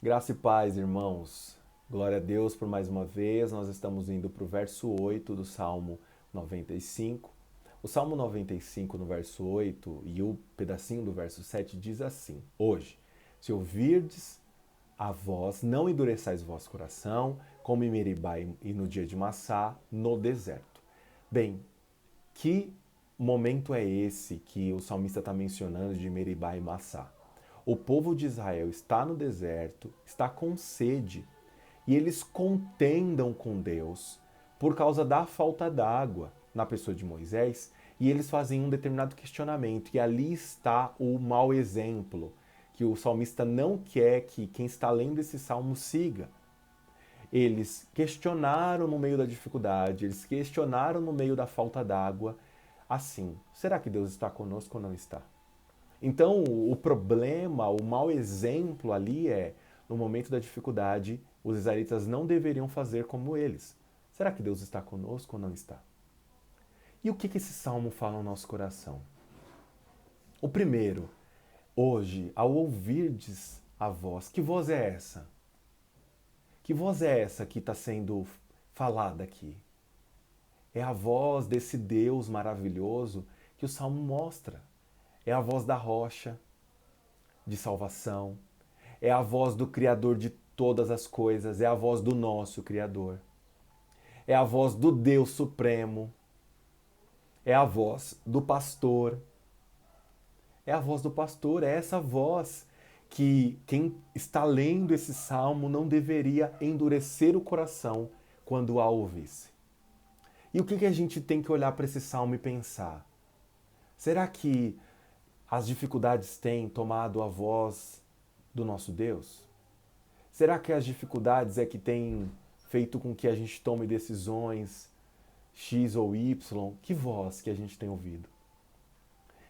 Graça e paz, irmãos. Glória a Deus por mais uma vez. Nós estamos indo para o verso 8 do Salmo 95. O Salmo 95, no verso 8, e o pedacinho do verso 7 diz assim: Hoje, se ouvirdes a voz, não endureçais o vosso coração, como em Meribá e no dia de Massá, no deserto. Bem, que momento é esse que o salmista está mencionando de Meribá e Massá? O povo de Israel está no deserto, está com sede, e eles contendam com Deus por causa da falta d'água na pessoa de Moisés, e eles fazem um determinado questionamento, e ali está o mau exemplo que o salmista não quer que quem está lendo esse salmo siga. Eles questionaram no meio da dificuldade, eles questionaram no meio da falta d'água, assim, será que Deus está conosco ou não está? Então, o problema, o mau exemplo ali é, no momento da dificuldade, os israelitas não deveriam fazer como eles. Será que Deus está conosco ou não está? E o que esse salmo fala no nosso coração? O primeiro, hoje, ao ouvirdes a voz, que voz é essa? Que voz é essa que está sendo falada aqui? É a voz desse Deus maravilhoso que o salmo mostra. É a voz da rocha de salvação. É a voz do Criador de todas as coisas. É a voz do nosso Criador. É a voz do Deus Supremo. É a voz do pastor. É a voz do pastor. É essa voz que quem está lendo esse salmo não deveria endurecer o coração quando a ouvisse. E o que a gente tem que olhar para esse salmo e pensar? Será que as dificuldades têm tomado a voz do nosso Deus? Será que as dificuldades é que têm feito com que a gente tome decisões X ou Y? Que voz que a gente tem ouvido?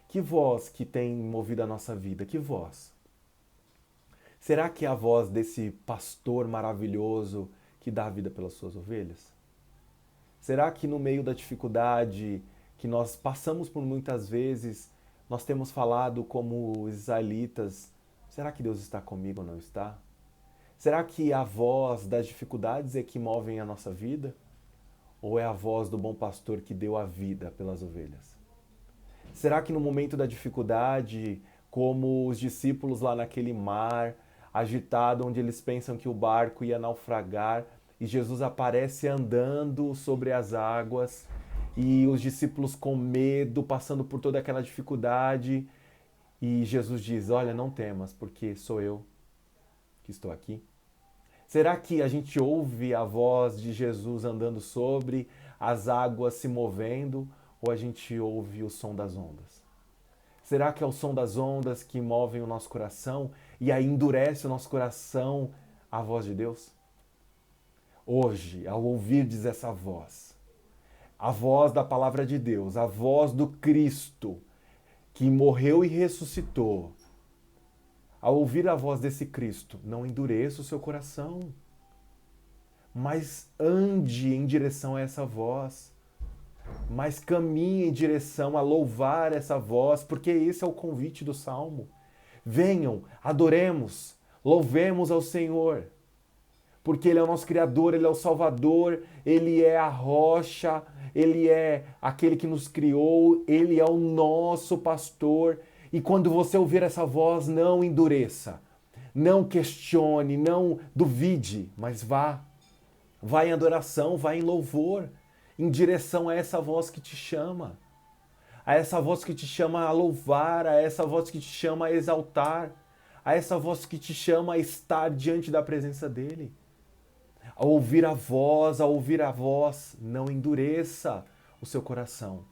Que voz que tem movido a nossa vida? Que voz? Será que é a voz desse pastor maravilhoso que dá a vida pelas suas ovelhas? Será que no meio da dificuldade que nós passamos por muitas vezes, nós temos falado como os israelitas, será que Deus está comigo ou não está? Será que a voz das dificuldades é que movem a nossa vida? Ou é a voz do bom pastor que deu a vida pelas ovelhas? Será que no momento da dificuldade, como os discípulos lá naquele mar agitado, onde eles pensam que o barco ia naufragar, e Jesus aparece andando sobre as águas, e os discípulos com medo, passando por toda aquela dificuldade, e Jesus diz: Olha, não temas, porque sou eu que estou aqui. Será que a gente ouve a voz de Jesus andando sobre as águas se movendo, ou a gente ouve o som das ondas? Será que é o som das ondas que movem o nosso coração e aí endurece o nosso coração a voz de Deus? Hoje, ao ouvirdes essa voz, a voz da palavra de Deus, a voz do Cristo que morreu e ressuscitou, ao ouvir a voz desse Cristo, não endureça o seu coração, mas ande em direção a essa voz, mas caminhe em direção a louvar essa voz, porque esse é o convite do Salmo. Venham, adoremos, louvemos ao Senhor, porque Ele é o nosso Criador, Ele é o Salvador, Ele é a rocha, Ele é aquele que nos criou, Ele é o nosso pastor. E quando você ouvir essa voz, não endureça, não questione, não duvide, mas vá. Vá em adoração, vá em louvor, em direção a essa voz que te chama. A essa voz que te chama a louvar, a essa voz que te chama a exaltar, a essa voz que te chama a estar diante da presença dEle. Ao ouvir a voz, não endureça o seu coração.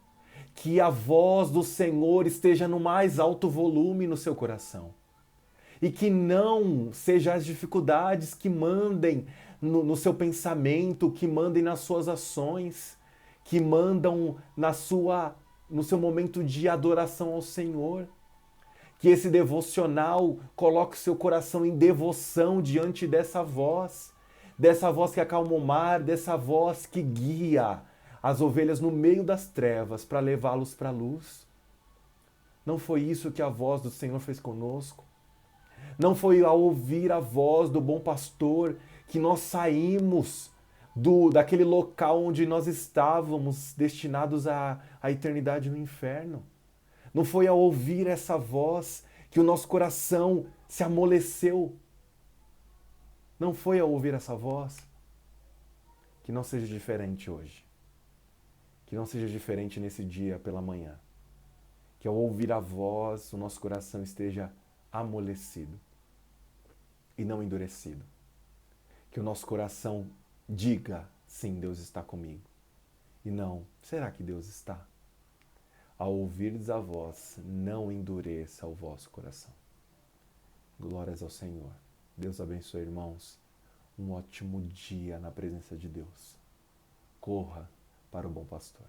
Que a voz do Senhor esteja no mais alto volume no seu coração. E que não sejam as dificuldades que mandem no seu pensamento, que mandem nas suas ações, que mandam no seu momento de adoração ao Senhor. Que esse devocional coloque seu coração em devoção diante dessa voz que acalma o mar, dessa voz que guia as ovelhas no meio das trevas para levá-los para a luz. Não foi isso que a voz do Senhor fez conosco? Não foi ao ouvir a voz do bom pastor que nós saímos daquele local onde nós estávamos destinados à eternidade no inferno. Não foi ao ouvir essa voz que o nosso coração se amoleceu. Não foi ao ouvir essa voz. Que não seja diferente hoje. Que não seja diferente nesse dia pela manhã. Que ao ouvir a voz, o nosso coração esteja amolecido e não endurecido. Que o nosso coração diga, sim, Deus está comigo. E não, será que Deus está? Ao ouvirdes a voz, não endureça o vosso coração. Glórias ao Senhor. Deus abençoe, irmãos. Um ótimo dia na presença de Deus. Corra para o bom pastor.